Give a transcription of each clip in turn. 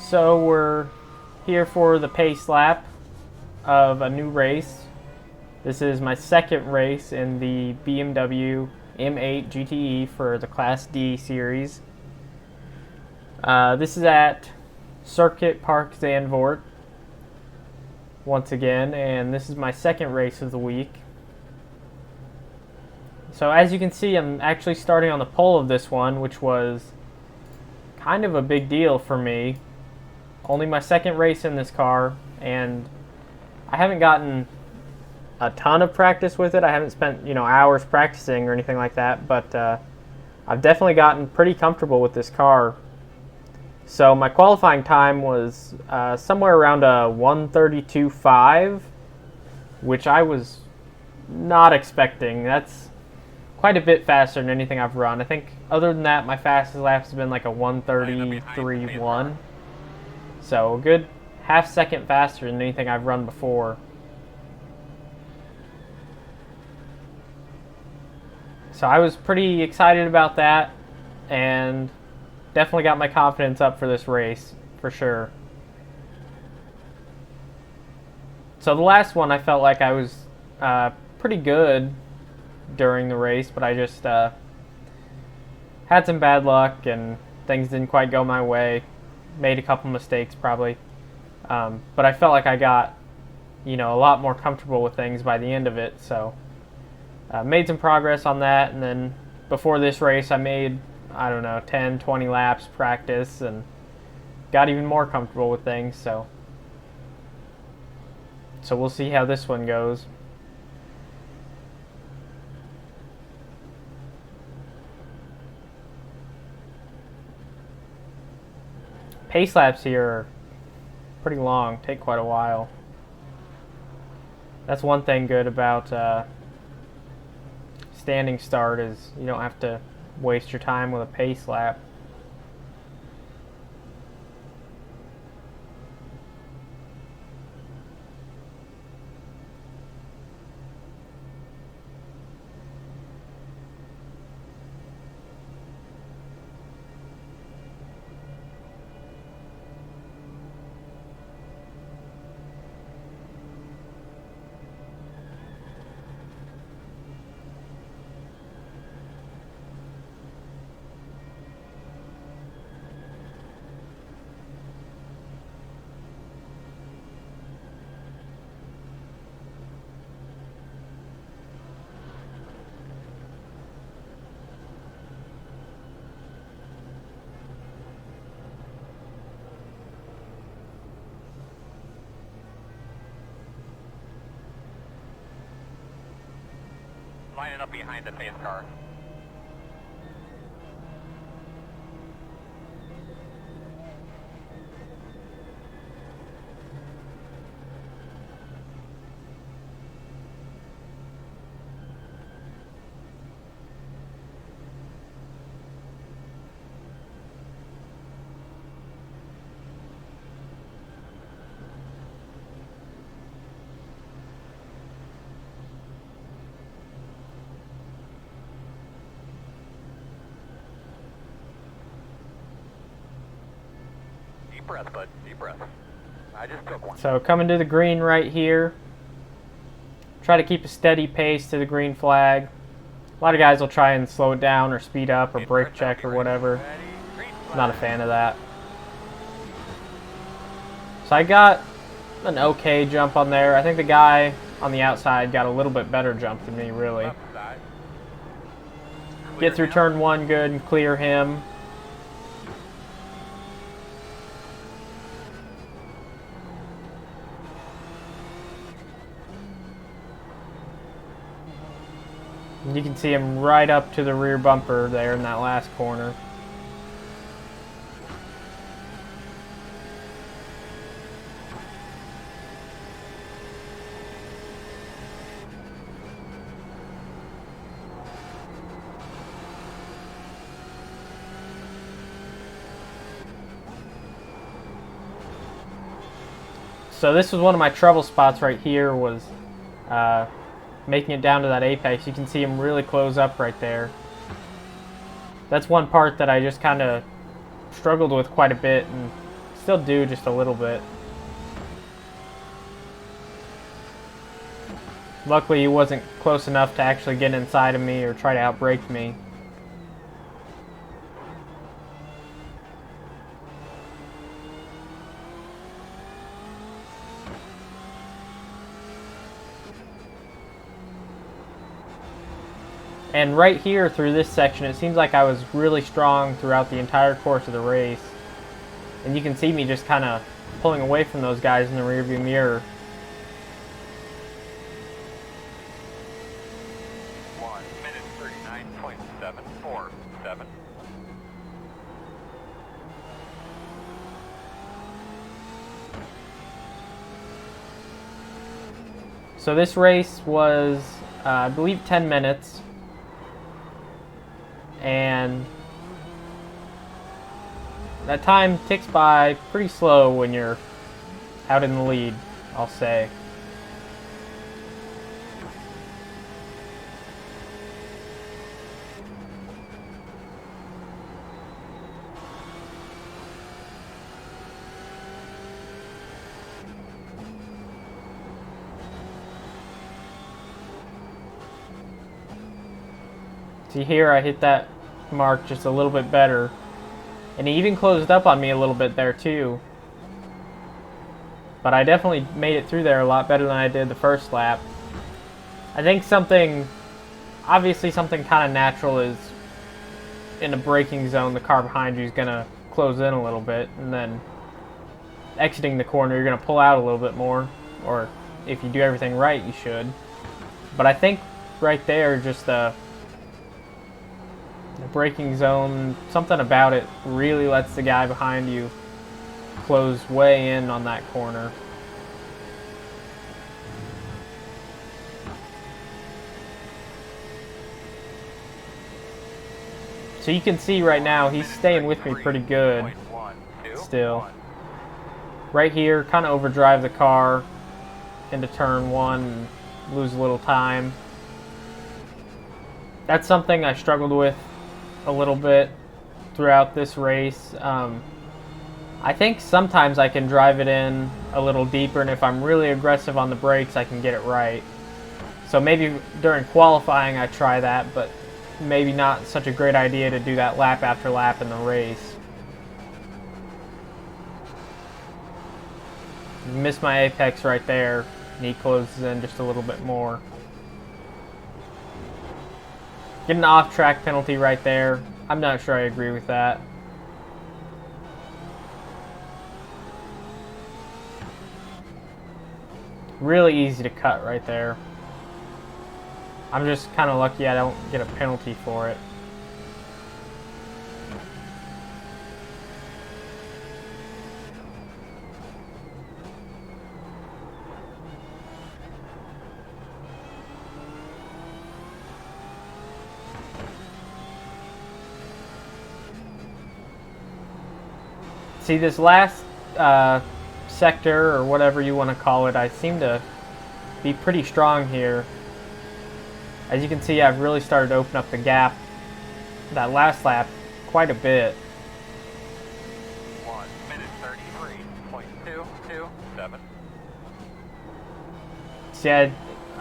So we're here for the pace lap of a new race. This is my second race in the BMW M8 GTE for the Class D series. This is at Circuit Park Zandvoort once again, and this is my second race of the week. So as you can see, I'm actually starting on the pole of this one, which was kind of a big deal for me. Only my second race in this car, and I haven't gotten a ton of practice with it. I haven't spent, hours practicing or anything like that, but I've definitely gotten pretty comfortable with this car. So my qualifying time was somewhere around a 1:32.5, which I was not expecting. That's quite a bit faster than anything I've run. I think other than that, my fastest laps have been like a 1:33.1. So a good half second faster than anything I've run before. So I was pretty excited about that, and definitely got my confidence up for this race, for sure. So the last one, I felt like I was pretty good during the race, but I just had some bad luck and things didn't quite go my way. Made a couple mistakes probably, but I felt like I got a lot more comfortable with things by the end of it. So made some progress on that, and then before this race I made 10-20 laps practice and got even more comfortable with things. So we'll see how this one goes. Pace laps here are pretty long, take quite a while. That's one thing good about standing start, is you don't have to waste your time with a pace lap. Lining up behind the pace car. Deep breath, bud. Deep breath. I just took one. So coming to the green right here. Try to keep a steady pace to the green flag. A lot of guys will try and slow it down or speed up or brake check or whatever. Not a fan of that. So I got an okay jump on there. I think the guy on the outside got a little bit better jump than me, really. Get through turn one good and clear him. You can see him right up to the rear bumper there in that last corner. So this was one of my trouble spots right here, was making it down to that apex. You can see him really close up right there. That's one part that I just kind of struggled with quite a bit and still do just a little bit. Luckily, he wasn't close enough to actually get inside of me or try to outbrake me. And right here through this section, it seems like I was really strong throughout the entire course of the race. And you can see me just kind of pulling away from those guys in the rearview mirror. 1 minute 39.747. So this race was, I believe, 10 minutes. And that time ticks by pretty slow when you're out in the lead, I'll say. See here, I hit that mark just a little bit better. And he even closed up on me a little bit there too. But I definitely made it through there a lot better than I did the first lap. I think obviously something kind of natural is in the braking zone, the car behind you is going to close in a little bit. And then exiting the corner, you're going to pull out a little bit more. Or if you do everything right, you should. But I think right there, just the braking zone, something about it really lets the guy behind you close way in on that corner. So you can see right now he's staying with me pretty good still. Right here, kind of overdrive the car into turn 1 and lose a little time. That's something I struggled with a little bit throughout this race. I think sometimes I can drive it in a little deeper, and if I'm really aggressive on the brakes, I can get it right. So maybe during qualifying I try that, but maybe not such a great idea to do that lap after lap in the race. Missed my apex right there, and he closes in just a little bit more. Get an off-track penalty right there. I'm not sure I agree with that. Really easy to cut right there. I'm just kind of lucky I don't get a penalty for it. See, this last sector, or whatever you want to call it, I seem to be pretty strong here. As you can see, I've really started to open up the gap that last lap quite a bit. 1 minute 33.227. See, I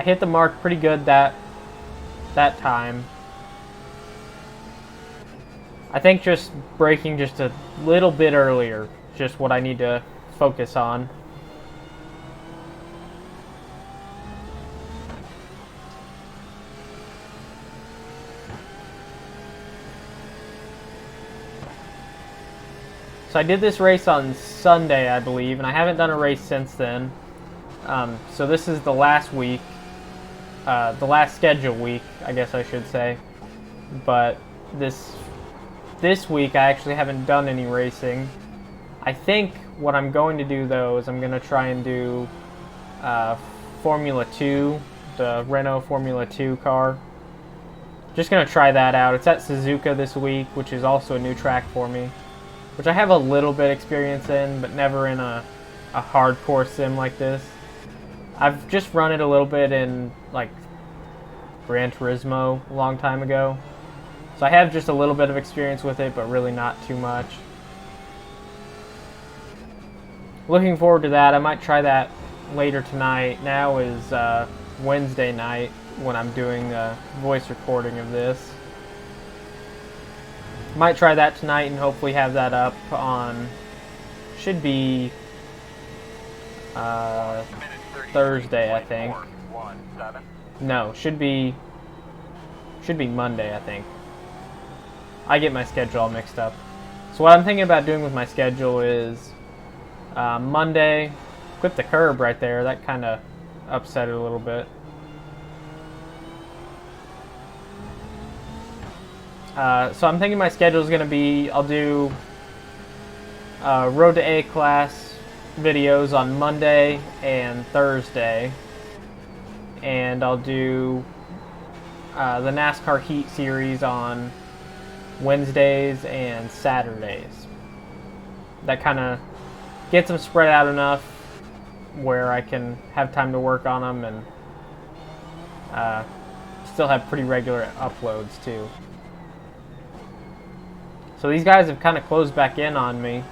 hit the mark pretty good that time. I think just braking just a little bit earlier, just what I need to focus on. So I did this race on Sunday, I believe, and I haven't done a race since then. So this is the last week, the last schedule week, I guess I should say. But this week I actually haven't done any racing. I think what I'm going to do though is I'm going to try and do Formula 2, the Renault Formula 2 car. Just going to try that out. It's at Suzuka this week, which is also a new track for me, which I have a little bit experience in, but never in a hardcore sim like this. I've just run it a little bit in like Gran Turismo a long time ago. So I have just a little bit of experience with it, but really not too much. looking forward to that. I might try that later tonight. Now is Wednesday night when I'm doing a voice recording of this. Might try that tonight and hopefully have that up on, should be Thursday, I think. No, should be Monday, I think. I get my schedule all mixed up. So what I'm thinking about doing with my schedule is Monday, clip the curb right there. That kind of upset it a little bit. So I'm thinking my schedule is going to be, I'll do Road to A class videos on Monday and Thursday. And I'll do the NASCAR Heat Series on Wednesdays and Saturdays. That kind of gets them spread out enough where I can have time to work on them and still have pretty regular uploads too. So these guys have kind of closed back in on me.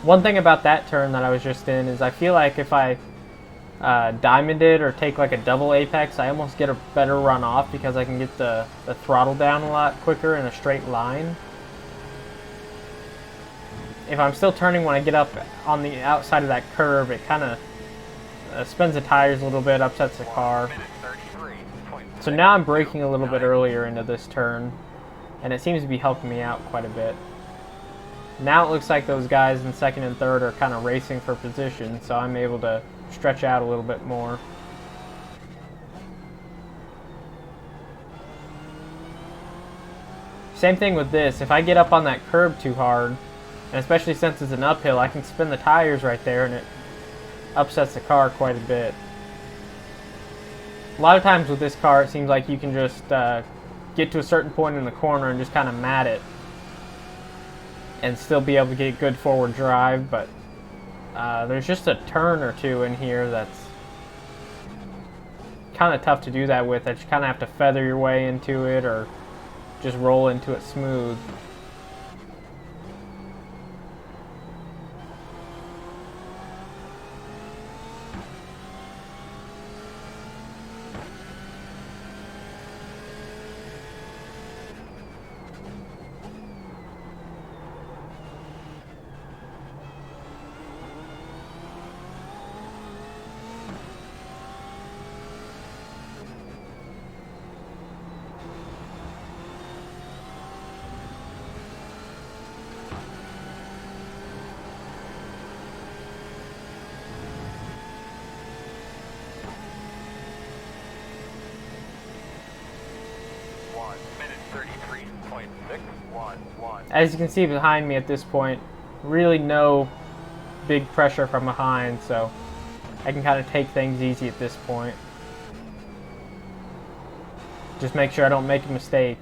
One thing about that turn that I was just in is I feel like if I diamond it or take like a double apex, I almost get a better run off because I can get the throttle down a lot quicker in a straight line. If I'm still turning when I get up on the outside of that curve, it kind of spins the tires a little bit, upsets the car. So now I'm braking a little bit earlier into this turn, and it seems to be helping me out quite a bit. Now it looks like those guys in second and third are kind of racing for position, so I'm able to stretch out a little bit more. Same thing with this. If I get up on that curb too hard, and especially since it's an uphill, I can spin the tires right there and it upsets the car quite a bit. A lot of times with this car, it seems like you can just get to a certain point in the corner and just kind of mat it and still be able to get good forward drive, but there's just a turn or two in here that's kind of tough to do that with. That you kind of have to feather your way into it or just roll into it smooth. As you can see behind me at this point, really no big pressure from behind, so I can kind of take things easy at this point. Just make sure I don't make a mistake.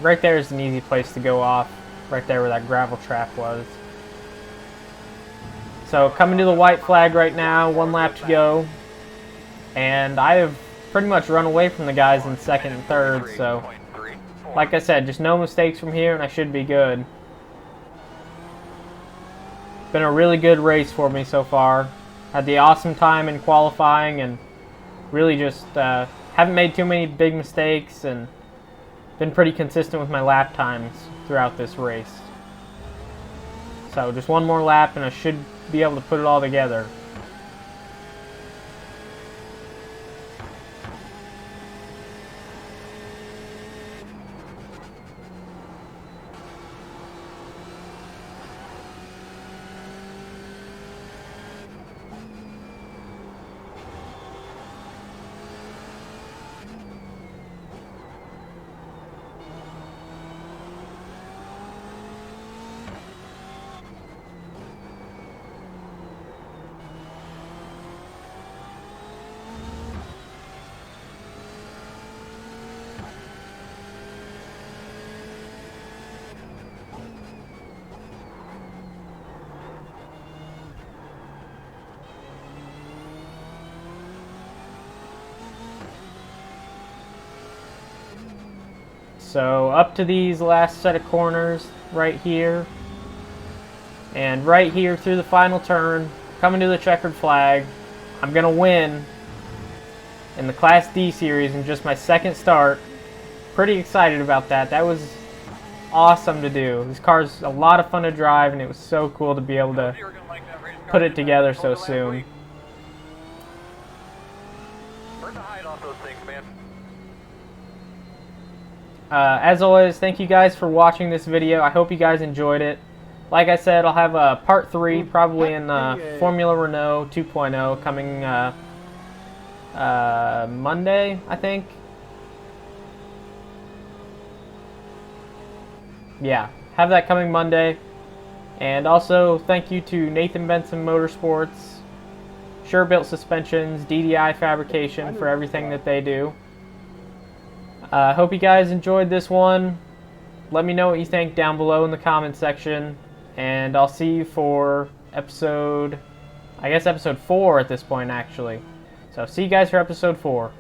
Right there is an easy place to go off, right there where that gravel trap was. So coming to the white flag right now, 1 lap to go. And I have pretty much run away from the guys in second and third, so like I said, just no mistakes from here and I should be good. Been a really good race for me so far. Had the awesome time in qualifying and really just haven't made too many big mistakes and been pretty consistent with my lap times throughout this race. So just one more lap and I should be able to put it all together. So up to these last set of corners right here. And right here through the final turn, coming to the checkered flag. I'm going to win in the Class D series in just my second start. Pretty excited about that. That was awesome to do. This car's a lot of fun to drive and it was so cool to be able to put it together so soon. As always, thank you guys for watching this video. I hope you guys enjoyed it. Like I said, I'll have a part 3 probably in Formula Renault 2.0 coming Monday, I think. Yeah, have that coming Monday. And also, thank you to Nathan Benson Motorsports, Sure Built Suspensions, DDI Fabrication for everything that they do. I hope you guys enjoyed this one. Let me know what you think down below in the comment section. And I'll see you for episode 4 at this point, actually. So see you guys for episode 4.